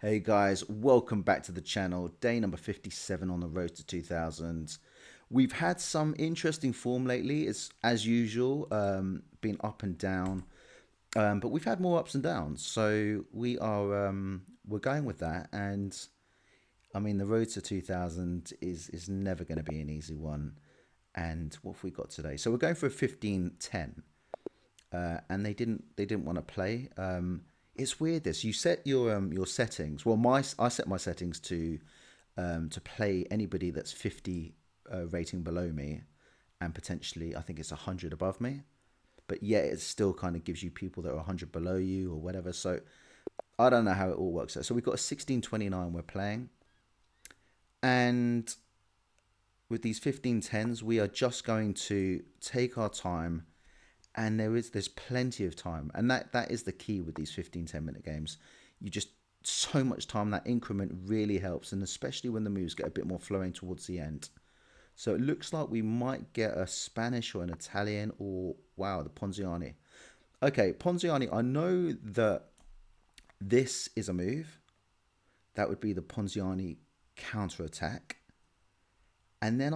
Hey guys, welcome back to the channel. Day number 57 on the road to 2000s. We've had some interesting form lately. It's as usual, been up and down, but we've had more ups and downs. So we're going with that. And I mean, the road to 2000 is never going to be an easy one. And what have we got today? So we're going for a 15-10, and they didn't want to play. It's weird. This you set your settings. Well, my I set my settings to play anybody that's 50 rating below me, and potentially I think it's 100 above me. But yet it still kind of gives you people that are 100 below you or whatever. So I don't know how it all works out. So we've got a 1629 we're playing, and with these 15-10s, we are just going to take our time, and there's plenty of time, and that is the key with these 15-10 minute games. You just so much time, that increment really helps, and especially when the moves get a bit more flowing towards the end. So it looks like we might get a Spanish or an Italian, or wow, the Ponziani. Okay, Ponziani, I know that this is a move. That would be the Ponziani counter attack, and then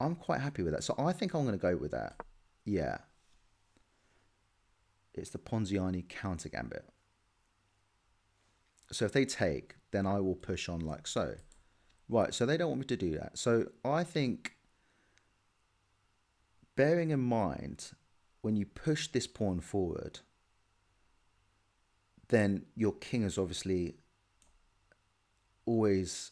I'm quite happy with that, so I think I'm going to go with that. Yeah, it's the Ponziani counter gambit. So if they take, then I will push on like so. Right, so they don't want me to do that. So I think, bearing in mind, when you push this pawn forward, then your king is obviously always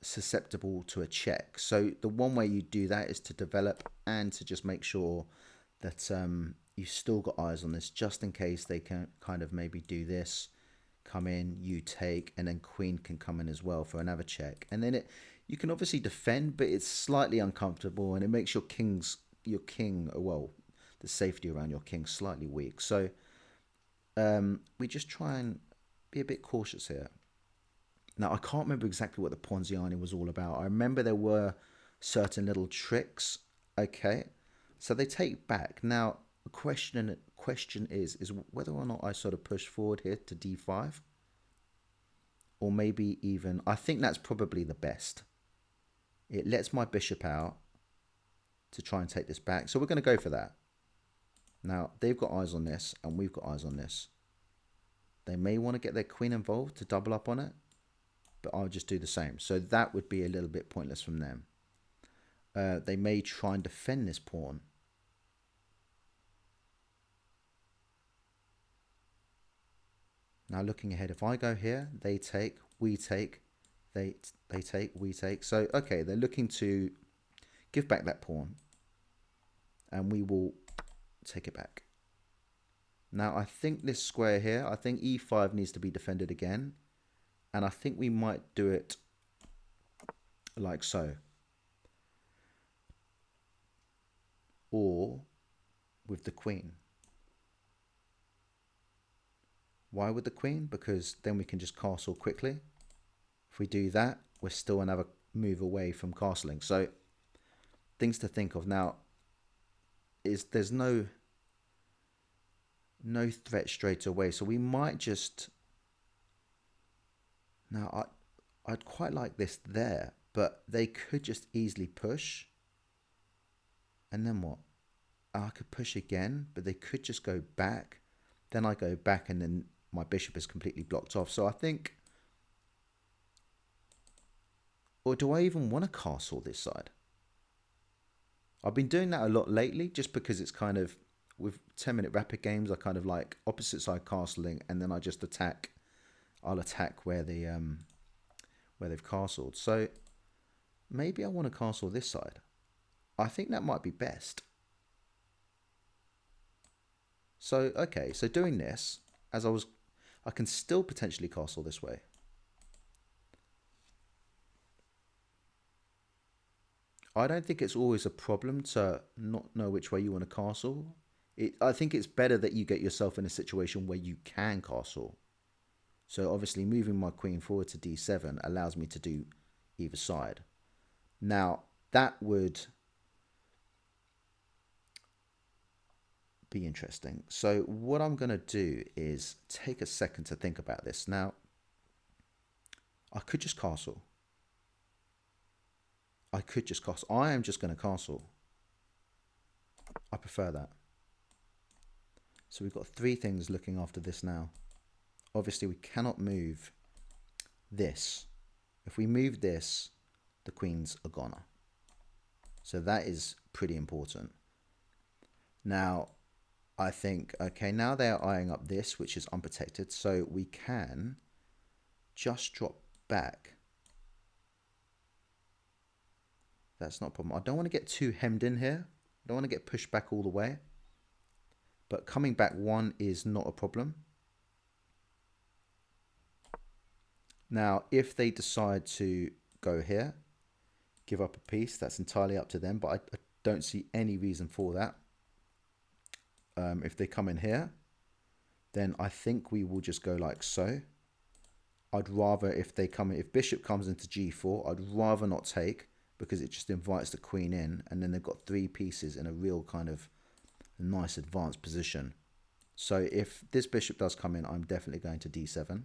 susceptible to a check. So the one way you do that is to develop and to just make sure that you still got eyes on this, just in case they can kind of maybe do this, come in, you take, and then queen can come in as well for another check. And then you can obviously defend, but it's slightly uncomfortable, and it makes your king, well, the safety around your king slightly weak. So we just try and be a bit cautious here. Now, I can't remember exactly what the Ponziani was all about. I remember there were certain little tricks. Okay, so they take back. Now, the question is whether or not I sort of push forward here to d5, or maybe even, I think that's probably the best. It lets my bishop out to try and take this back. So we're going to go for that. Now, they've got eyes on this, and we've got eyes on this. They may want to get their queen involved to double up on it, but I'll just do the same. So that would be a little bit pointless from them. They may try and defend this pawn. Now looking ahead, if I go here, they take, we take, they take, we take. So okay, they're looking to give back that pawn, and we will take it back. Now I think this square here, I think e5 needs to be defended again, and I think we might do it like so, or with the queen. Why with the queen? Because then we can just castle quickly. If we do that, we're still another move away from castling. So things to think of now is there's no threat straight away. So we might just, now I'd quite like this there, but they could just easily push. And then what? I could push again, but they could just go back. Then I go back, and then my bishop is completely blocked off. So I think, or do I even want to castle this side? I've been doing that a lot lately, just because it's kind of, with 10-minute rapid games, I kind of like opposite side castling, and then I just attack. I'll attack where they've castled. So maybe I want to castle this side. I think that might be best. So okay, so doing this, I can still potentially castle this way. I don't think it's always a problem to not know which way you want to castle. I think it's better that you get yourself in a situation where you can castle. So obviously moving my queen forward to d7 allows me to do either side. Now that would, Be interesting. So what I'm going to do is take a second to think about this. Now, I could just castle. I could just castle. I am just going to castle. I prefer that. So we've got three things looking after this now. Obviously, we cannot move this. If we move this, the queens are gone. So that is pretty important. Now, I think, okay, now they're eyeing up this, which is unprotected. So we can just drop back. That's not a problem. I don't want to get too hemmed in here. I don't want to get pushed back all the way. But coming back one is not a problem. Now, if they decide to go here, give up a piece, that's entirely up to them. But I don't see any reason for that. If they come in here, then I think we will just go like so. I'd rather if bishop comes into g4, I'd rather not take, because it just invites the queen in, and then they've got three pieces in a real kind of nice advanced position. So if this bishop does come in, I'm definitely going to d7.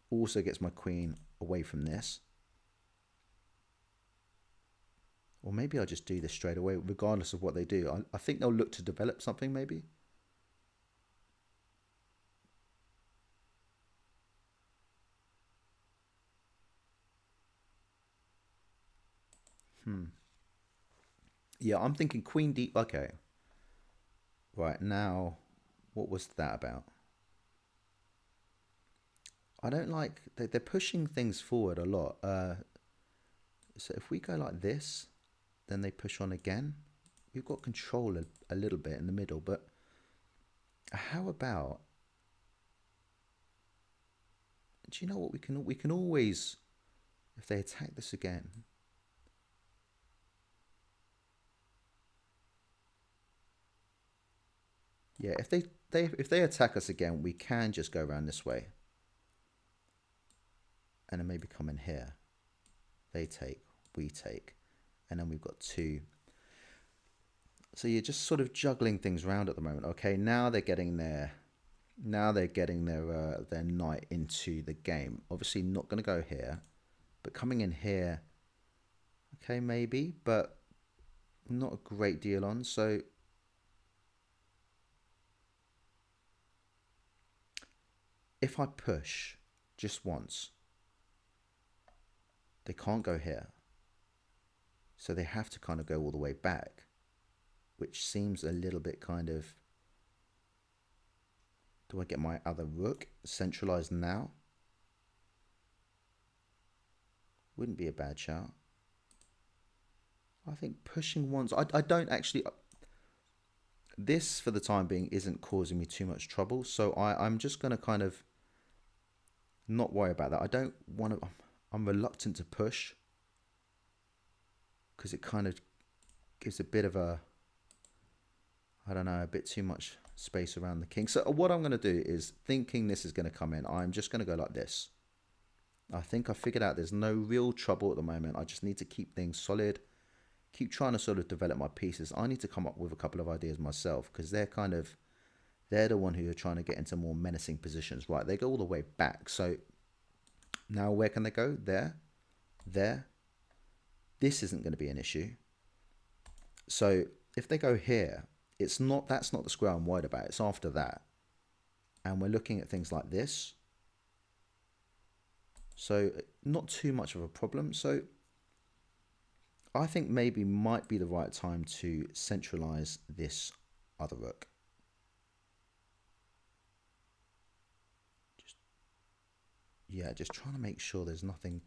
Also gets my queen away from this. Or maybe I'll just do this straight away, regardless of what they do. I think they'll look to develop something, maybe. Yeah, I'm thinking queen d... Okay. Right, now, what was that about? I don't like... They're pushing things forward a lot. So if we go like this, then they push on again. We've got control a little bit in the middle, but how about... Do you know what we can always... If they attack this again... Yeah, if they attack us again, we can just go around this way. And then maybe come in here. They take, we take. And then we've got two. So you're just sort of juggling things around at the moment. Okay, now they're getting their knight into the game. Obviously not going to go here, but coming in here, okay, maybe, but not a great deal on. So if I push just once, they can't go here. So they have to kind of go all the way back, which seems a little bit kind of... Do I get my other rook centralized now? Wouldn't be a bad shout. I think pushing once... I don't actually... This, for the time being, isn't causing me too much trouble. So I'm just going to kind of not worry about that. I don't want to... I'm reluctant to push, because it kind of gives a bit of a... I don't know, a bit too much space around the king. So what I'm going to do is, thinking this is going to come in, I'm just going to go like this. I think I figured out there's no real trouble at the moment. I just need to keep things solid, keep trying to sort of develop my pieces. I need to come up with a couple of ideas myself, because they're the one who are trying to get into more menacing positions. Right, they go all the way back. So now where can they go? There, there. This isn't going to be an issue. So if they go here, that's not the square I'm worried about. It's after that. And we're looking at things like this. So not too much of a problem. So I think maybe might be the right time to centralize this other rook. Just trying to make sure there's nothing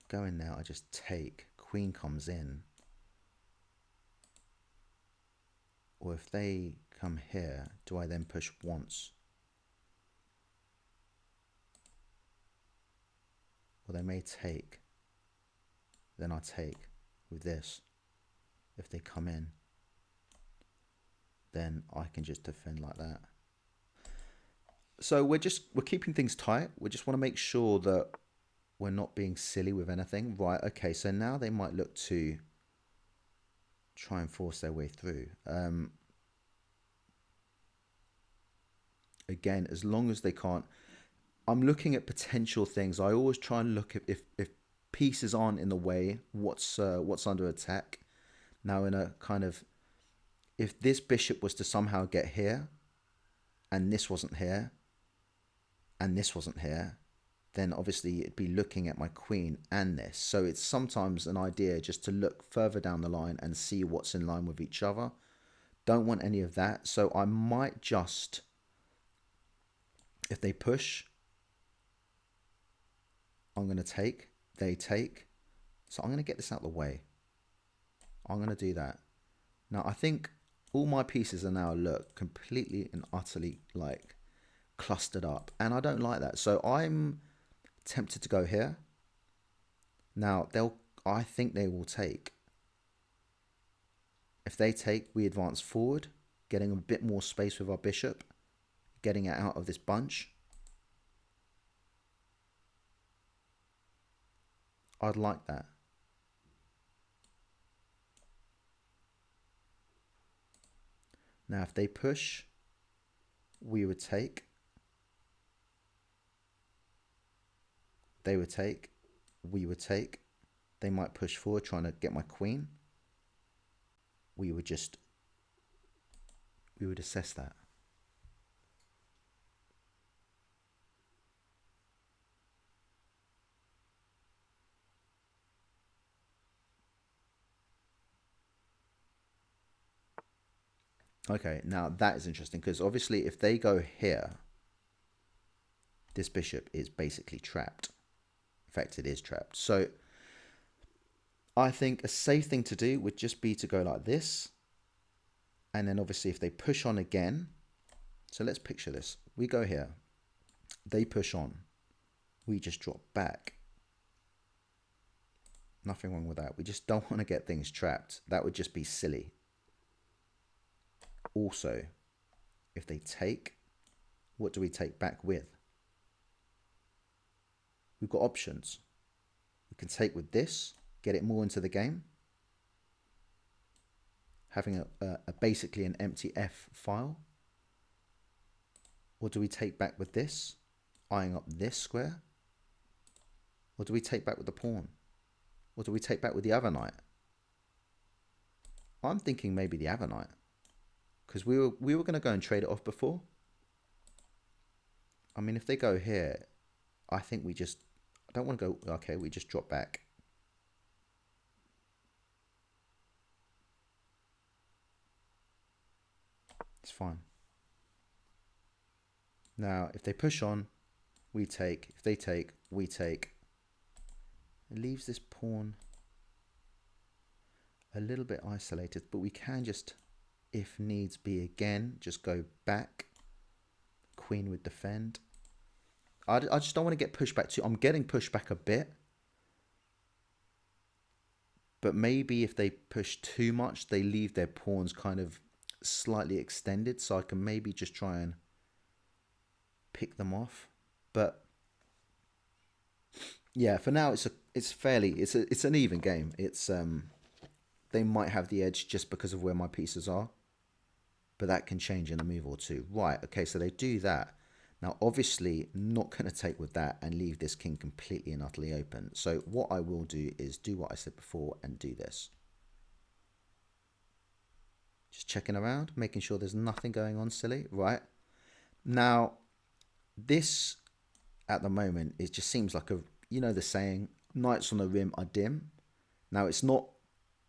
going there. I just take, queen comes in. Or if they come here, do I then push once? Or they may take. Then I take with this. If they come in, then I can just defend like that. So we're keeping things tight. We just want to make sure that we're not being silly with anything. Right, okay, so now they might look to try and force their way through. again, as long as they can't. I'm looking at potential things. I always try and look at if pieces aren't in the way, what's under attack. Now, in a kind of, if this bishop was to somehow get here, and this wasn't here, and this wasn't here, then obviously it'd be looking at my queen and this. So it's sometimes an idea just to look further down the line and see what's in line with each other. Don't want any of that. So I might just, if they push, I'm going to take, they take. So I'm going to get this out of the way. I'm going to do that. Now I think all my pieces are now look completely and utterly like clustered up, and I don't like that. So I'm tempted to go here. Now I think they will take. If they take, we advance forward, getting a bit more space with our bishop, getting it out of this bunch. I'd like that. Now if they push, we would take. They would take, we would take. They might push forward trying to get my queen. We would assess that. Okay, now that is interesting because obviously if they go here, this bishop is basically trapped. In fact, it is trapped. So I think a safe thing to do would just be to go like this. And then obviously if they push on again, so let's picture this. We go here, they push on, we just drop back. Nothing wrong with that. We just don't want to get things trapped. That would just be silly. Also, if they take, what do we take back with? We've got options. We can take with this, get it more into the game. Having a basically an empty F file. Or do we take back with this, eyeing up this square? Or do we take back with the pawn? Or do we take back with the other knight? I'm thinking maybe the other knight, because we were going to go and trade it off before. I mean, if they go here, I think we just, I don't want to go, okay, we just drop back. It's fine. Now, if they push on, we take. If they take, we take. It leaves this pawn a little bit isolated, but we can just, if needs be again, just go back. Queen would defend. I just don't want to get pushed back too. I'm getting pushed back a bit. But maybe if they push too much, they leave their pawns kind of slightly extended. So I can maybe just try and pick them off. But yeah, for now it's an even game. It's they might have the edge just because of where my pieces are, but that can change in a move or two. Right, okay, so they do that. Now, obviously, not going to take with that and leave this king completely and utterly open. So what I will do is do what I said before and do this. Just checking around, making sure there's nothing going on silly, right? Now, this at the moment, it just seems like a, you know the saying, knights on the rim are dim. Now, it's not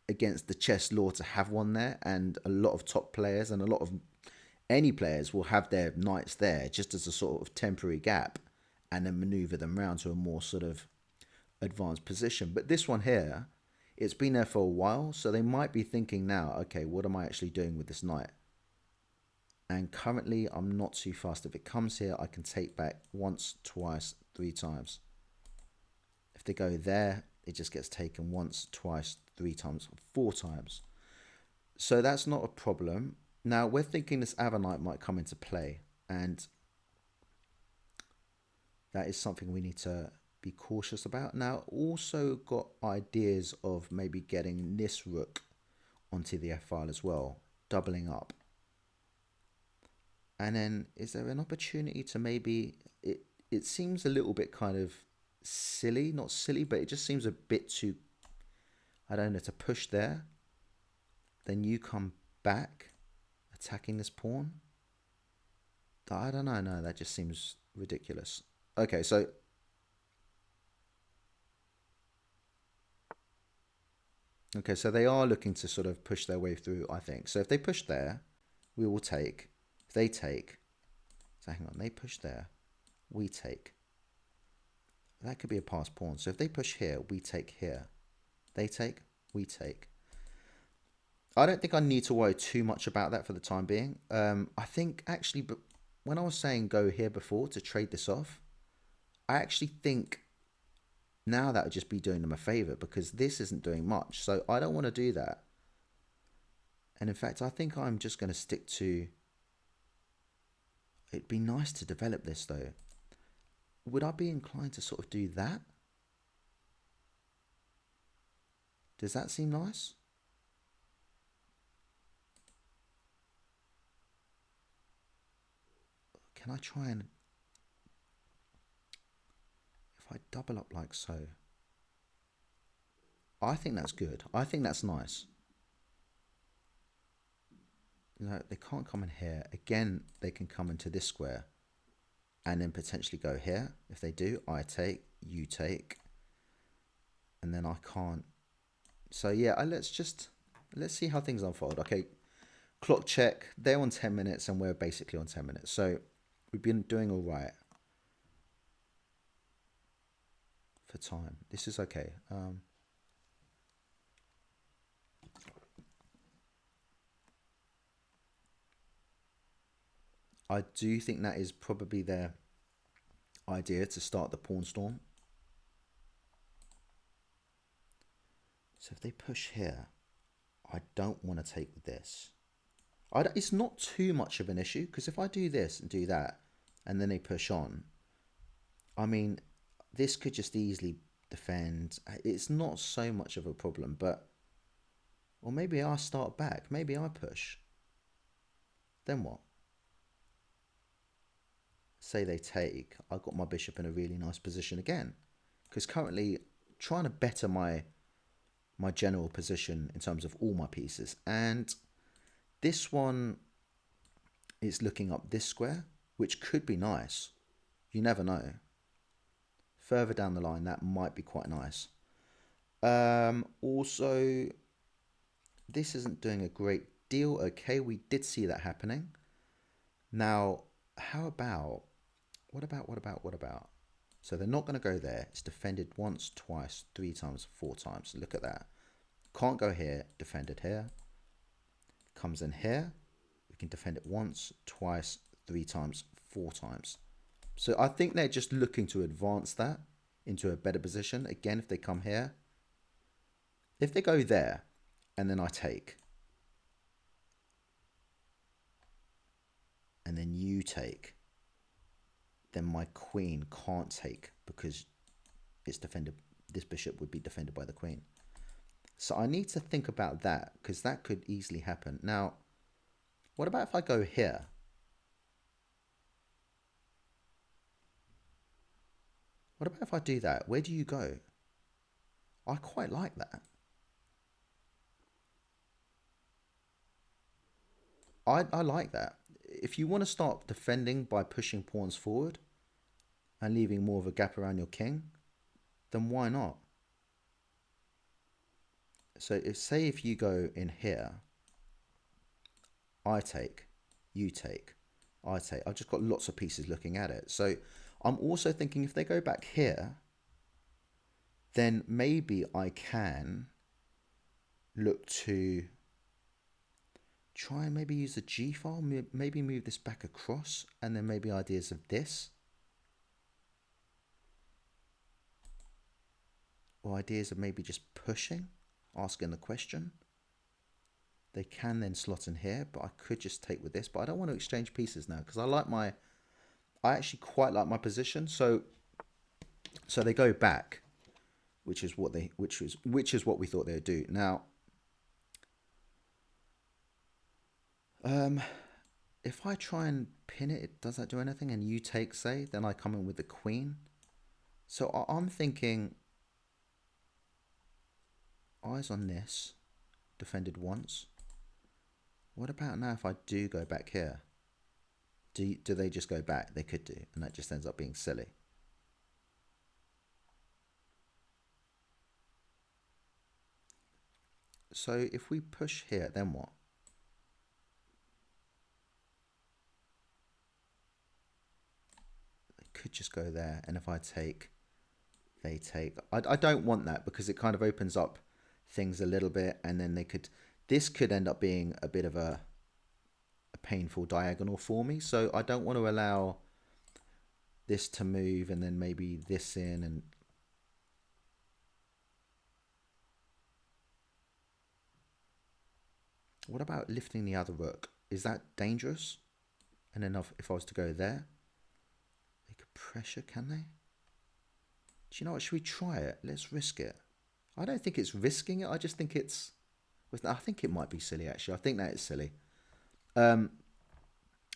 against the chess law to have one there, and a lot of top players and a lot of any players will have their knights there just as a sort of temporary gap and then maneuver them around to a more sort of advanced position. But this one here, it's been there for a while, so they might be thinking now, okay, what am I actually doing with this knight? And currently, I'm not too fast. If it comes here, I can take back once, twice, 3 times. If they go there, it just gets taken once, twice, 3 times, 4 times. So that's not a problem. Now, we're thinking this other knight might come into play, and that is something we need to be cautious about. Now, also got ideas of maybe getting this rook onto the F-file as well, doubling up. And then is there an opportunity to maybe it seems a little bit kind of silly, not silly, but it just seems a bit too, I don't know, to push there. Then you come back attacking this pawn. I don't know, no, that just seems ridiculous. Okay, so they are looking to sort of push their way through, I think. So if they push there, we will take. If they take, so hang on, they push there, we take. That could be a passed pawn. So if they push here, we take here. They take, we take. I don't think I need to worry too much about that for the time being. I think actually, but when I was saying go here before to trade this off, I actually think now that would just be doing them a favor because this isn't doing much. So I don't want to do that. And in fact, I think I'm just going to stick to... It'd be nice to develop this though. Would I be inclined to sort of do that? Does that seem nice? Can I try and... If I double up like so... I think that's good. I think that's nice. No, they can't come in here. Again, they can come into this square and then potentially go here. If they do, I take, you take, and then I can't. So yeah, let's see how things unfold. Okay, clock check. They're on 10 minutes and we're basically on 10 minutes. So we've been doing all right for time. This is okay. I do think that is probably their idea to start the pawn storm. So if they push here, I don't want to take this. It's not too much of an issue because if I do this and do that and then they push on, I mean, this could just easily defend. It's not so much of a problem, but... Or maybe I start back. Maybe I push. Then what? Say they take, I've got my bishop in a really nice position again. Because currently trying to better my general position in terms of all my pieces. And this one is looking up this square, which could be nice. You never know. Further down the line, that might be quite nice. Also, this isn't doing a great deal. Okay, we did see that happening. Now, how about... What about? So they're not going to go there. It's defended once, twice, 3 times, 4 times. Look at that. Can't go here. Defended here. Comes in here. We can defend it once, twice, 3 times, 4 times. So I think they're just looking to advance that into a better position. Again, if they come here. If they go there, and then I take. And then you take. Then my queen can't take because it's defended. This bishop would be defended by the queen. So I need to think about that because that could easily happen. Now, what about if I go here? What about if I do that? Where do you go? I quite like that. I like that. If you want to start defending by pushing pawns forward and leaving more of a gap around your king, then why not? So if you go in here, I take, you take, I take. I've just got lots of pieces looking at it. So I'm also thinking if they go back here, then maybe I can look to try and maybe use the G file, maybe move this back across, and then maybe ideas of this. Or ideas of maybe just pushing, asking the question. They can then slot in here, but I could just take with this. But I don't want to exchange pieces now because I actually quite like my position. So they go back, which is what we thought they would do. Now, if I try and pin it, does that do anything? And you take, say, then I come in with the queen. So I'm thinking eyes on this, defended once. What about now if I do go back here? Do they just go back? They could do, and that just ends up being silly. So if we push here, then what? They could just go there, and if I take, they take. I don't want that because it kind of opens up things a little bit, and then they could. This could end up being a bit of a painful diagonal for me, so I don't want to allow this to move and then maybe this in. And what about lifting the other rook? Is that dangerous? And then if I was to go there, they could pressure, can they? Do you know what? Should we try it? Let's risk it. I don't think it's risking it. I just think it's. I think it might be silly, actually. I think that is silly.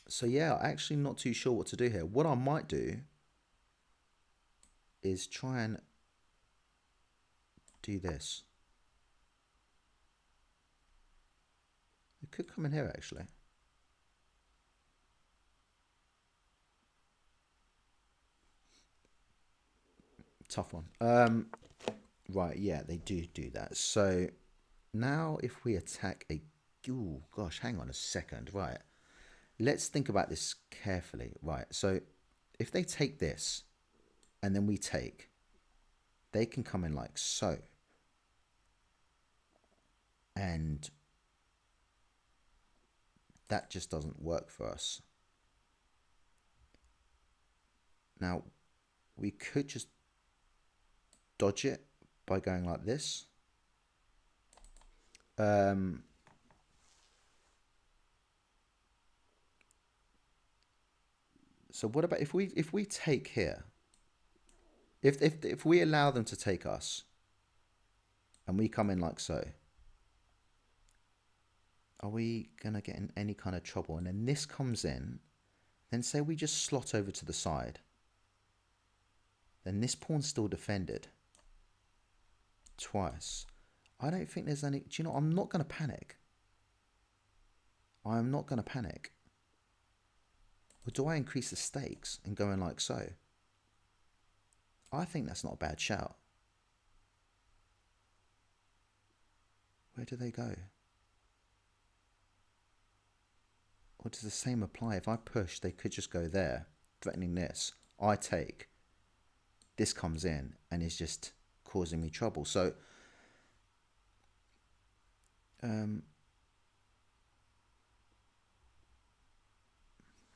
So yeah, actually not too sure what to do here. What I might do is try and do this. It could come in here, actually. Tough one. Right, yeah, they do that. So now if we attack a... Oh, gosh, hang on a second. Right. Let's think about this carefully. Right, so if they take this and then we take, they can come in like so. And that just doesn't work for us. Now, we could just dodge it by going like this. So what about if we take here? If we allow them to take us, and we come in like so, are we gonna get in any kind of trouble? And then this comes in, then say we just slot over to the side. Then this pawn's still defended. Twice. I don't think there's any... Do you know, I'm not going to panic. I'm not going to panic. Or do I increase the stakes and go in like so? I think that's not a bad shout. Where do they go? Or does the same apply? If I push, they could just go there, threatening this. I take. This comes in and is just causing me trouble. So,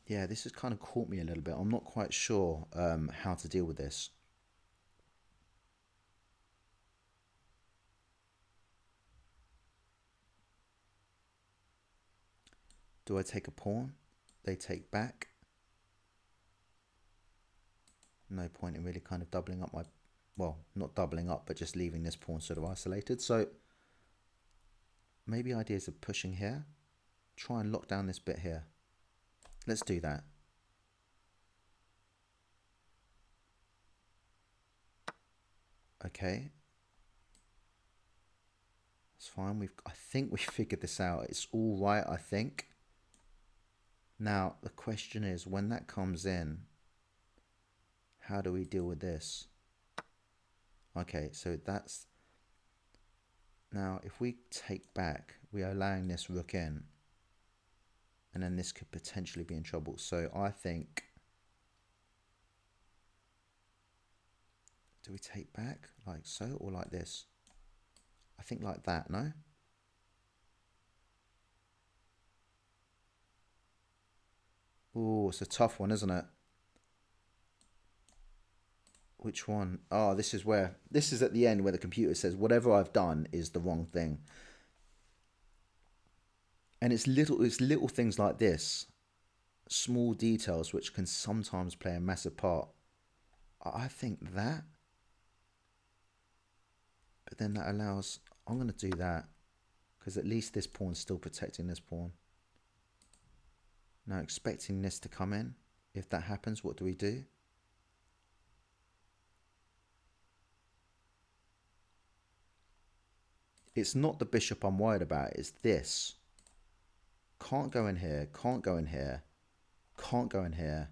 yeah, this has kind of caught me a little bit. I'm not quite sure how to deal with this. Do I take a pawn? They take back. No point in really kind of doubling up my... Well, not doubling up, but just leaving this pawn sort of isolated. So maybe ideas of pushing here. Try and lock down this bit here. Let's do that. Okay. It's fine. I think we figured this out. It's all right, I think. Now, the question is, when that comes in, how do we deal with this? Okay, so that's... Now, if we take back, we are allowing this rook in. And then this could potentially be in trouble. So I think... Do we take back like so or like this? I think like that, no? Oh, it's a tough one, isn't it? Which one? Oh, this is at the end where the computer says whatever I've done is the wrong thing. And it's little things like this, small details which can sometimes play a massive part. I think that, but then that allows, I'm going to do that because at least this pawn's still protecting this pawn. Now expecting this to come in. If that happens, what do we do? It's not the bishop I'm worried about, it's this. Can't go in here, can't go in here, can't go in here.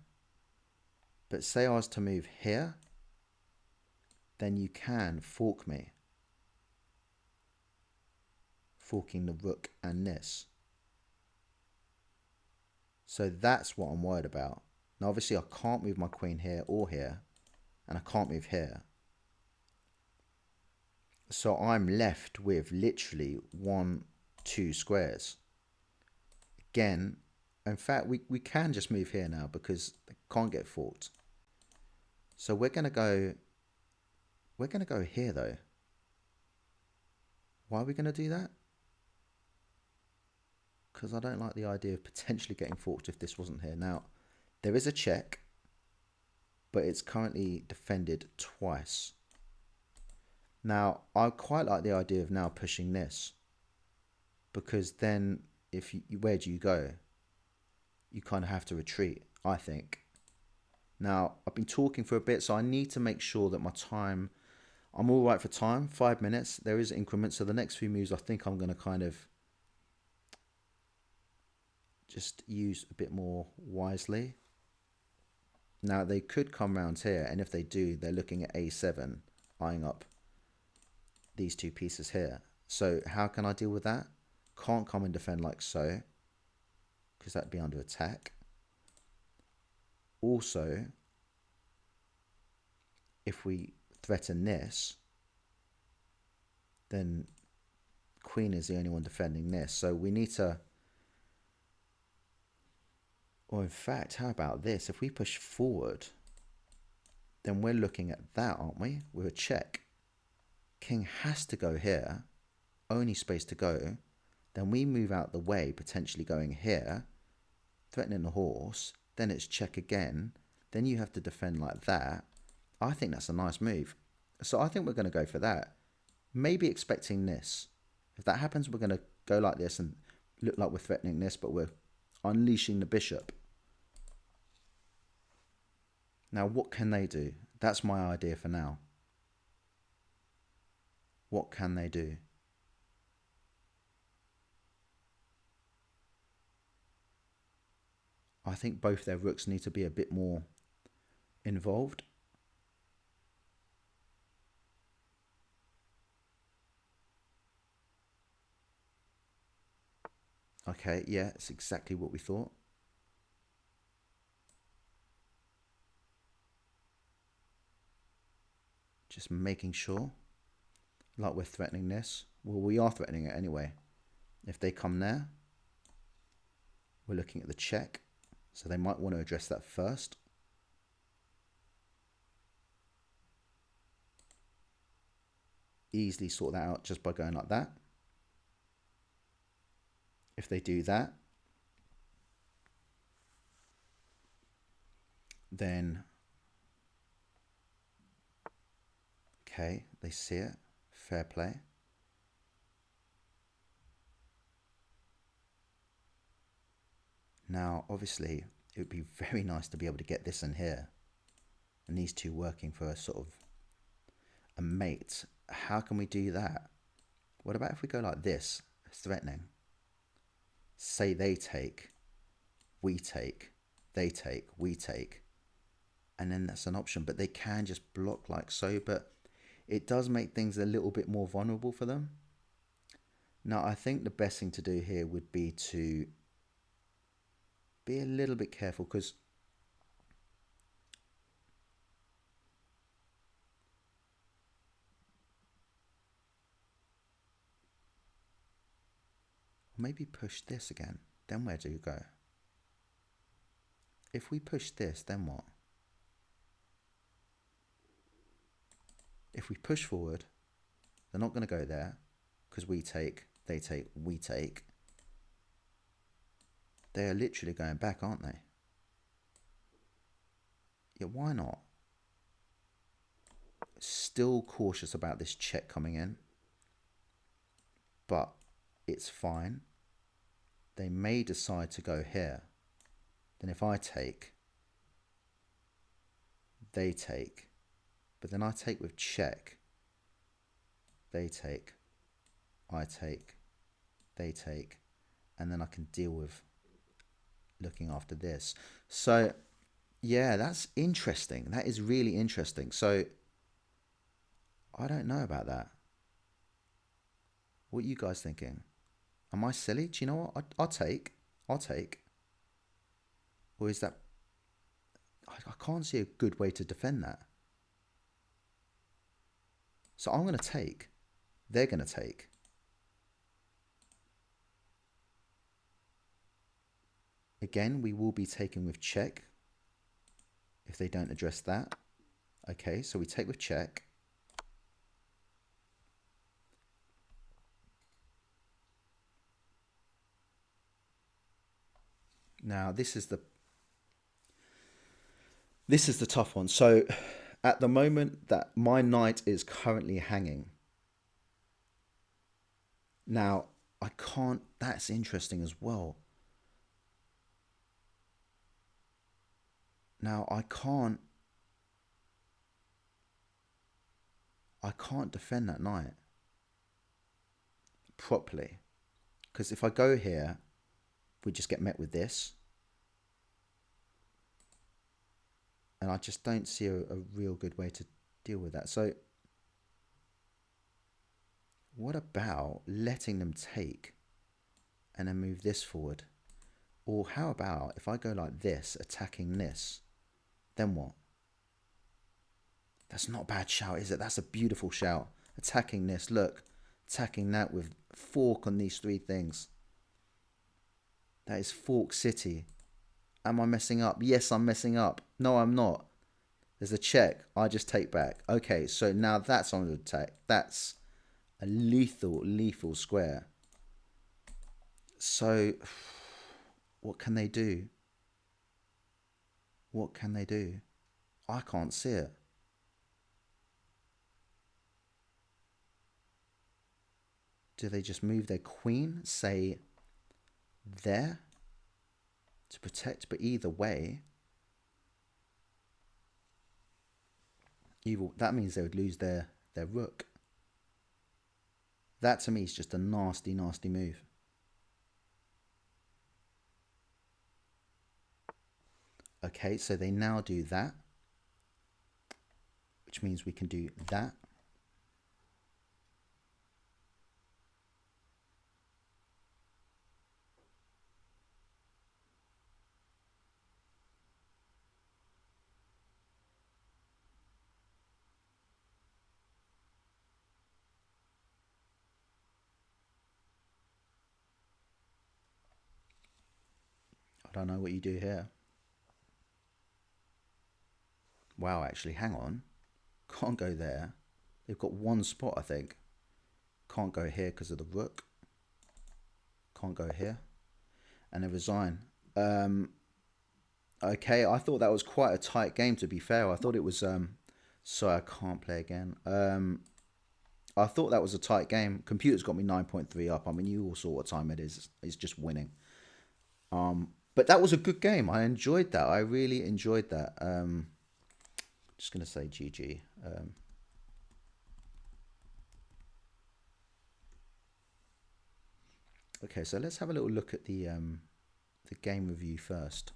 But say I was to move here, then you can fork me. Forking the rook and this. So that's what I'm worried about. Now obviously I can't move my queen here or here, and I can't move here. So I'm left with literally 1, 2 squares. Again, in fact, we can just move here now because they can't get forked. So we're gonna go here though. Why are we gonna do that? Because I don't like the idea of potentially getting forked if this wasn't here. Now, there is a check, but it's currently defended twice. Now, I quite like the idea of now pushing this, because then if you, where do you go? You kind of have to retreat, I think. Now, I've been talking for a bit, so I need to make sure that my time, I'm all right for time, 5 minutes. There is increments, so the next few moves I think I'm going to kind of just use a bit more wisely. Now, they could come round here, and if they do, they're looking at a7, eyeing up these two pieces here. So how can I deal with that? Can't come and defend like so, because that'd be under attack. Also, if we threaten this, then queen is the only one defending this. So we need to, or in fact, how about this? If we push forward, then we're looking at that, aren't we? With a check. King has to go here, only space to go. Then we move out the way, potentially going here, threatening the horse. Then it's check again. Then you have to defend like that. I think that's a nice move. So I think we're going to go for that. Maybe expecting this. If that happens, we're going to go like this and look like we're threatening this, but we're unleashing the bishop. Now, what can they do? That's my idea for now. What can they do? I think both their rooks need to be a bit more involved. Okay, yeah, it's exactly what we thought. Just making sure, like we're threatening this. Well, we are threatening it anyway. If they come there, we're looking at the check. So they might want to address that first. Easily sort that out just by going like that. If they do that, then okay, they see it. Fair play. Now, obviously, it would be very nice to be able to get this in here. And these two working for a sort of a mate. How can we do that? What about if we go like this, threatening? Say they take, we take, they take, we take. And then that's an option. But they can just block like so. But it does make things a little bit more vulnerable for them. Now, I think the best thing to do here would be to be a little bit careful, because maybe push this again. Then where do you go? If we push this, then what? If we push forward, they're not going to go there, because we take, they take, we take. They are literally going back, aren't they? Yeah, why not? Still cautious about this check coming in, but it's fine. They may decide to go here. then if I take, they take, but then I take with check, they take, I take, they take, and then I can deal with looking after this. So yeah, that's interesting. That is really interesting. So I don't know about that. What are you guys thinking? Am I silly? Do you know what? I'll take. I'll take. Or is that... I can't see a good way to defend that. So I'm going to take. They're going to take. Again, we will be taking with check if they don't address that. Okay, so we take with check. Now, this is the tough one. So at the moment that my knight is currently hanging. Now, I can't... That's interesting as well. Now, I can't defend that knight properly. Because if I go here, we just get met with this. And I just don't see a real good way to deal with that. So what about letting them take and then move this forward? Or how about if I go like this, attacking this, then what? That's not a bad shout, is it? That's a beautiful shout. Attacking this, look. Attacking that with fork on these three things. That is Fork City. Am I messing up? Yes, I'm messing up. No, I'm not. There's a check. I just take back. Okay, so now that's on the attack. That's a lethal square. So, what can they do? What can they do? I can't see it. Do they just move their queen, say, there to protect? But either way, that means they would lose their rook. That to me is just a nasty move. Okay, so they now do that, which means we can do that. I don't know what you do here. Wow, actually, hang on. Can't go there. They've got one spot, I think. Can't go here because of the rook. Can't go here. And they resign. Okay, I thought that was quite a tight game, to be fair. I thought it was... sorry, I can't play again. I thought that was a tight game. Computer's got me 9.3 up. I mean, you all saw what time it is. It's just winning. But that was a good game. I enjoyed that. I really enjoyed that. Just going to say GG. Okay, so let's have a little look at the game review first.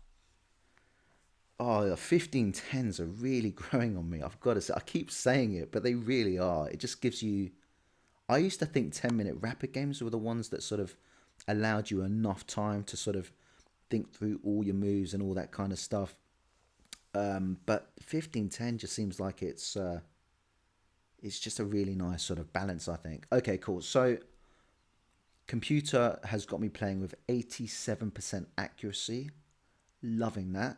Oh, the 1510s are really growing on me. I've got to say, I keep saying it, but they really are. It just gives you... I used to think 10-minute rapid games were the ones that sort of allowed you enough time to sort of think through all your moves and all that kind of stuff. But 1510 just seems like it's just a really nice sort of balance, I think. Okay, cool. So computer has got me playing with 87% accuracy. Loving that.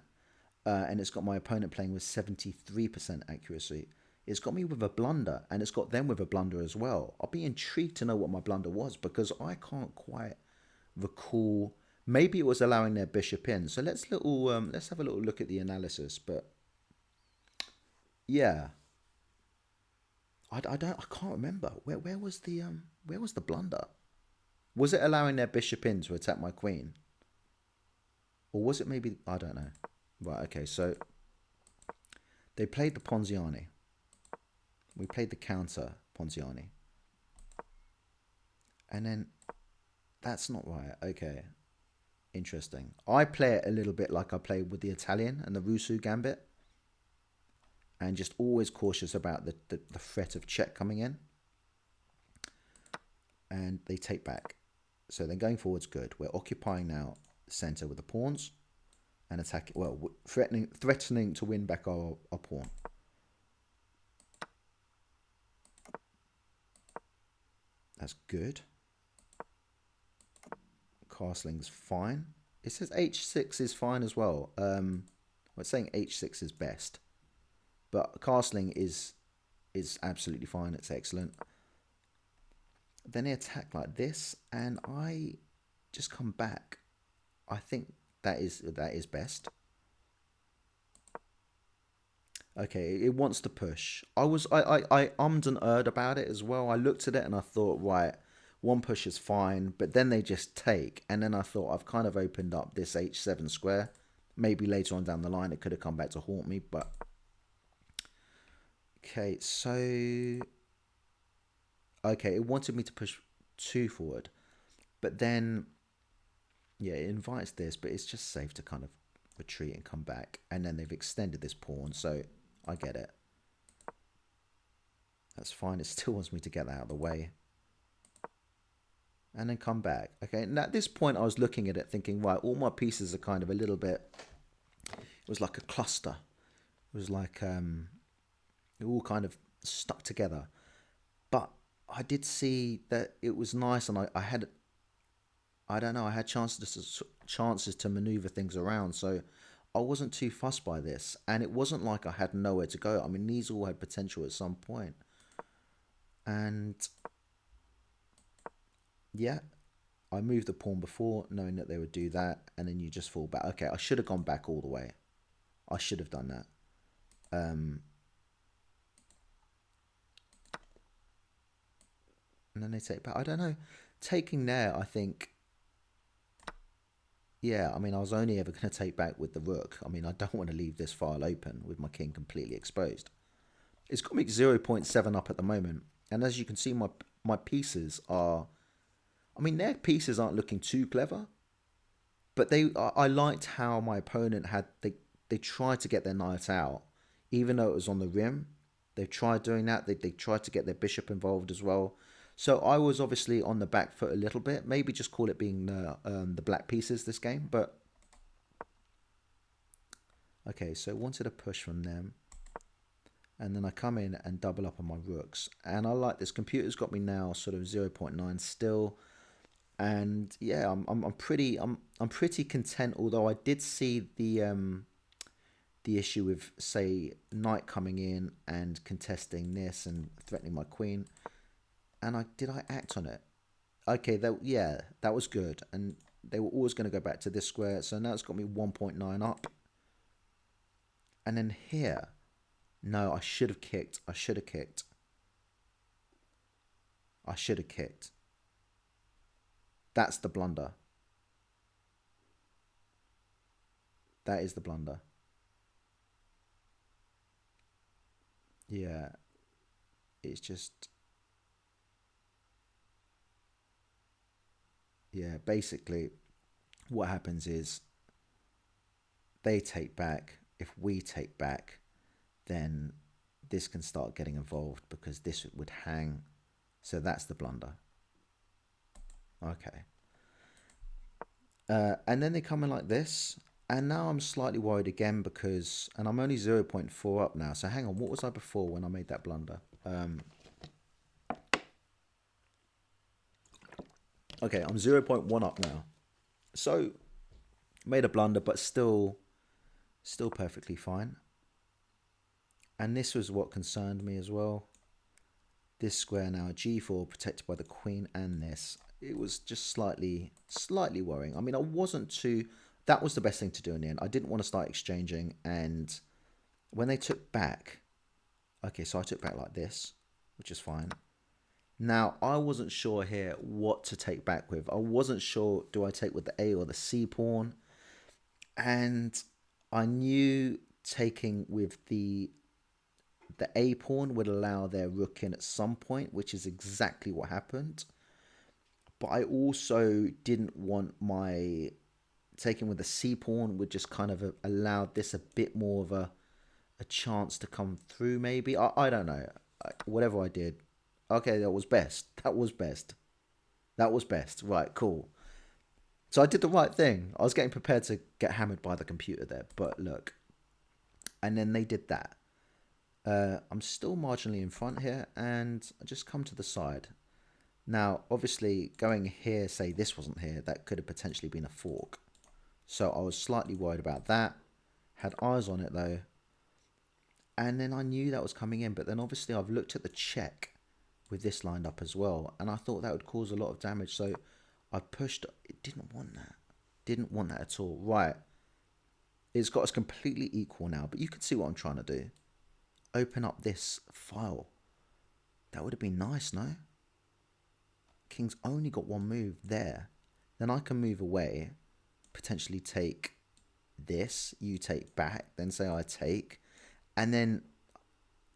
And it's got my opponent playing with 73% accuracy. It's got me with a blunder, and it's got them with a blunder as well. I'll be intrigued to know what my blunder was, because I can't quite recall. Maybe it was allowing their bishop in. So let's have a little look at the analysis. But yeah, I can't remember where was the blunder? Was it allowing their bishop in to attack my queen? Or was it maybe, I don't know. Right, okay, so they played the Ponziani. We played the counter Ponziani. And then that's not right. Okay, interesting. I play it a little bit like I play with the Italian and the Rusu Gambit. And just always cautious about the threat of check coming in. And they take back. So then going forward's good. We're occupying now the center with the pawns and attacking, well, threatening to win back our pawn. That's good. Castling's fine. It says h6 is fine as well. It's saying h6 is best, but castling is absolutely fine. It's excellent. Then they attack like this, and I just come back. I think that is best. Okay, it wants to push. I ummed and erred about it as well. I looked at it and I thought, right, one push is fine, but then they just take, and then I thought I've kind of opened up this h7 square. Maybe later on down the line it could have come back to haunt me, but okay, so okay, it wanted me to push 2 forward, but then yeah, it invites this, but it's just safe to kind of retreat and come back, and then they've extended this pawn, so I get it. That's fine. It still wants me to get that out of the way. And then come back. Okay, and at this point I was looking at it thinking, right, all my pieces are kind of a little bit, it was like a cluster. It was like it all kind of stuck together. But I did see that it was nice, and I had, I don't know, I had chances to maneuver things around, so I wasn't too fussed by this, and it wasn't like I had nowhere to go. I mean, these all had potential at some point. And yeah, I moved the pawn before, knowing that they would do that, and then you just fall back. Okay, I should have gone back all the way. I should have done that. And then they take back. I don't know. Taking there, I think, yeah, I mean, I was only ever going to take back with the rook. I mean, I don't want to leave this file open with my king completely exposed. It's got me 0.7 up at the moment. And as you can see, my pieces are, I mean, their pieces aren't looking too clever. But I liked how my opponent had, they tried to get their knight out. Even though it was on the rim, they tried doing that. They tried to get their bishop involved as well. So I was obviously on the back foot a little bit. Maybe just call it being the black pieces this game. But okay, so wanted a push from them. And then I come in and double up on my rooks. And I like this. Computer's got me now sort of 0.9 still. And yeah, I'm pretty content. Although I did see the issue with, say, knight coming in and contesting this and threatening my queen. And did I act on it? Okay, that was good. And they were always going to go back to this square. So now it's got me 1.9 up. And then here, no, I should have kicked. I should have kicked. I should have kicked. That's the blunder. That is the blunder. Yeah, it's just, yeah, basically what happens is they take back. If we take back, then this can start getting involved because this would hang. So that's the blunder. Okay. And then they come in like this. And now I'm slightly worried again because, and I'm only 0.4 up now. So hang on, what was I before when I made that blunder? Okay, I'm 0.1 up now. So made a blunder, but still perfectly fine. And this was what concerned me as well. This square now, g4, protected by the queen and this. It was just slightly worrying. I mean, I wasn't too, that was the best thing to do in the end. I didn't want to start exchanging, and when they took back, okay, so I took back like this, which is fine. Now, I wasn't sure here what to take back with. I wasn't sure, do I take with the A or the C pawn? And I knew taking with the A pawn would allow their rook in at some point, which is exactly what happened. But I also didn't want my taking with the C pawn would just kind of allow this a bit more of a chance to come through, maybe. I don't know. Whatever I did. Okay, that was best. That was best. That was best. Right, cool. So I did the right thing. I was getting prepared to get hammered by the computer there. But look. And then they did that. I'm still marginally in front here. And I just come to the side. Now, obviously, going here, say this wasn't here, that could have potentially been a fork. So I was slightly worried about that. Had eyes on it though. And then I knew that was coming in. But then obviously I've looked at the check with this lined up as well. And I thought that would cause a lot of damage. So I pushed. It didn't want that. Didn't want that at all. Right. It's got us completely equal now. But you can see what I'm trying to do. Open up this file. That would have been nice, no? King's only got one move there. Then I can move away. Potentially take this. You take back. Then say I take. And then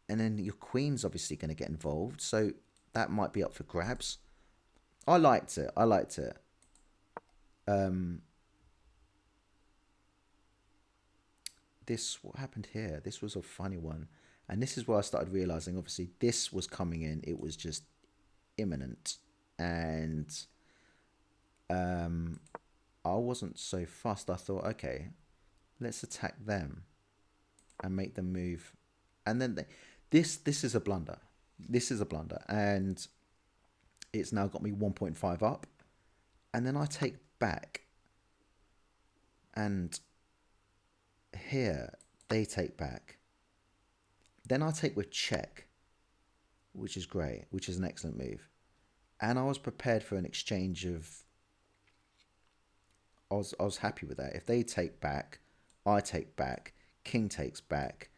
your queen's obviously going to get involved. So that might be up for grabs. I liked it. I liked it. What happened here? This was a funny one. And this is where I started realizing, obviously, this was coming in. It was just imminent. And I wasn't so fussed. I thought, okay, let's attack them and make them move. And then this is a blunder. This is a blunder. And it's now got me 1.5 up. And then I take back. And here they take back. Then I take with check, which is great, which is an excellent move. And I was prepared for an exchange of... I was happy with that. If they take back, I take back, king takes back,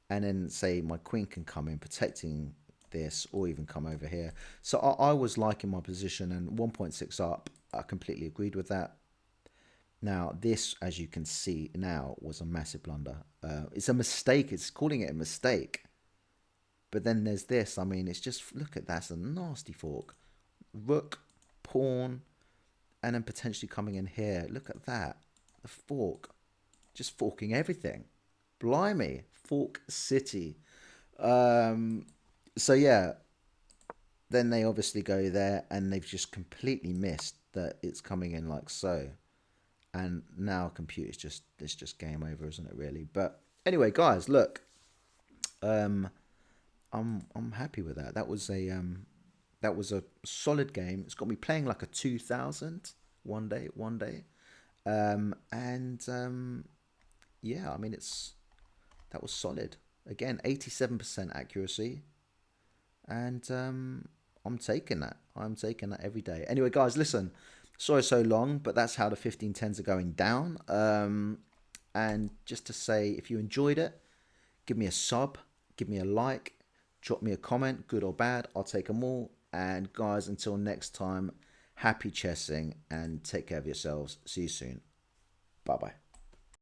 and then say my queen can come in protecting this, or even come over here. So I was liking my position, and 1.6 up, I completely agreed with that. Now this, as you can see now, was a massive blunder. It's a mistake. It's calling it a mistake. But then there's this. I mean, it's just, look at that. It's a nasty fork. Rook, pawn, and then potentially coming in here. Look at that. The fork. Just forking everything. Blimey. Fork City. So yeah. Then they obviously go there, and they've just completely missed that it's coming in like so. And now computer's just, it's just game over, isn't it, really? But anyway, guys, look. I'm happy with that. That was a solid game. It's got me playing like a 2000 one day. Yeah, I mean, that was solid. Again, 87% accuracy. And I'm taking that. I'm taking that every day. Anyway, guys, listen. Sorry so long, but that's how the 1510s are going down. And just to say, if you enjoyed it, give me a sub, give me a like, drop me a comment, good or bad. I'll take them all. And guys, until next time, happy chessing and take care of yourselves. See you soon. Bye-bye.